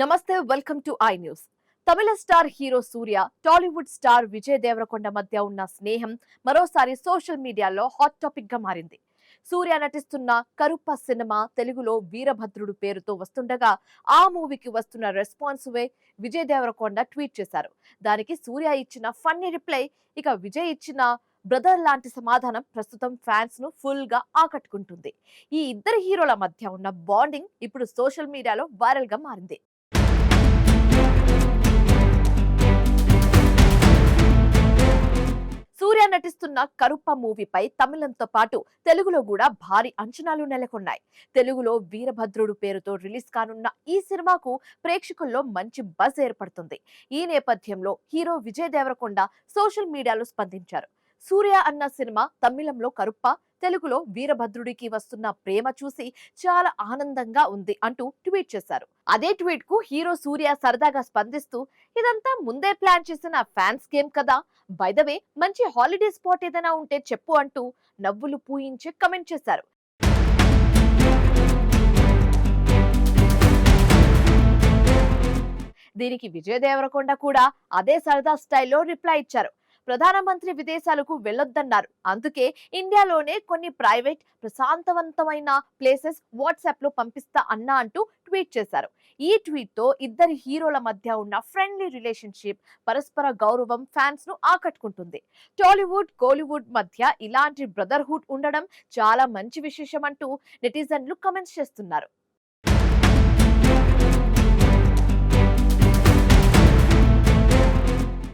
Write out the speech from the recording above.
నమస్తే welcome to i news. Tamil star hero Suriya, Tollywood star Vijay Deverakonda మధ్య ఉన్న స్నేహం మరోసారి సోషల్ మీడియాలో హాట్ టాపిక్ గా మారింది. సూర్య నటిస్తున్న కరుప్ప సినిమా తెలుగులో వీరభద్రుడు పేరుతో వస్తుండగా ఆ మూవీకి వస్తున్న రెస్పాన్స్ వే విజయ్ దేవరకొండ ట్వీట్ చేశారు. దానికి సూర్య ఇచ్చిన ఫన్నీ రిప్లై, ఇక విజయ్ ఇచ్చిన బ్రదర్ లాంటి సమాధానం ప్రస్తుతం ఫ్యాన్స్ ను ఫుల్ గా ఆకట్టుకుంటుంది. ఈ ఇద్దరు హీరోల మధ్య ఉన్న బాండింగ్ ఇప్పుడు సోషల్ మీడియాలో వైరల్ గా మారింది. సూర్య నటిస్తున్న కరుప్ప మూవీపై తమిళంతో పాటు తెలుగులో కూడా భారీ అంచనాలు నెలకొన్నాయి. తెలుగులో వీరభద్రుడు పేరుతో రిలీజ్ కానున్న ఈ సినిమాకు ప్రేక్షకుల్లో మంచి బజ్ ఏర్పడుతుంది. ఈ నేపథ్యంలో హీరో విజయ్ దేవరకొండ సోషల్ మీడియాలో స్పందించారు. సూర్య అన్న సినిమా తమిళంలో కరుప్ప, తెలుగులో వీరభద్రుడికి వస్తున్న ప్రేమ చూసి చాలా ఆనందంగా ఉంది అంటూ ట్వీట్ చేశారు. అదే ట్వీట్ కు హీరో సూర్య సరదాగా స్పందిస్తూ, ఇదంతా ముందే ప్లాన్ చేసిన ఫ్యాన్స్ గేమ్ కదా, బై ద వే మంచి హాలిడే స్పాట్ ఏదైనా ఉంటే చెప్పు అంటూ నవ్వులు పూయించి కమెంట్ చేశారు. దీనికి విజయ్ దేవరకొండ కూడా అదే సరదా స్టైల్లో రిప్లై ఇచ్చారు. ప్రధానమంత్రి విదేశాలకు వెళ్లొద్దన్నారు, అందుకే ఇండియాలోనే కొన్ని ప్రైవేట్ ప్రశాంతవంతమైన ప్లేసెస్ వాట్సాప్ లో పంపిస్తా అన్నా అంటూ ట్వీట్ చేశారు. ఈ ట్వీట్ తో ఇద్దరి హీరోల మధ్య ఉన్న ఫ్రెండ్లీ రిలేషన్షిప్, పరస్పర గౌరవం ఫ్యాన్స్ ను ఆకట్టుకుంటుంది. టాలీవుడ్ కోలీవుడ్ మధ్య ఇలాంటి బ్రదర్హుడ్ ఉండడం చాలా మంచి విశేషం అంటూ నెటిజన్లు కమెంట్స్ చేస్తున్నారు.